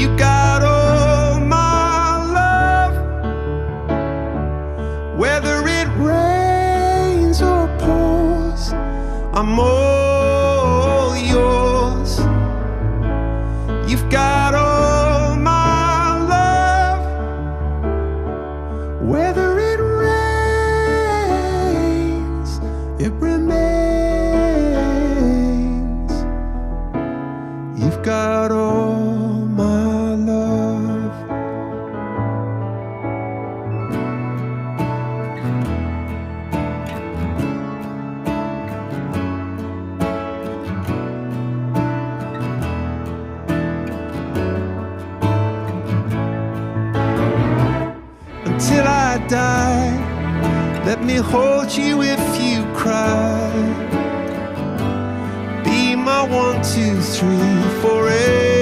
You got all my love, whether it rains or pours, I'm all yours. You've got all my love, whether it rains, it remains. You've got all my love. Until I die, let me hold you if you cry. Be my 1, 2, 3 forever.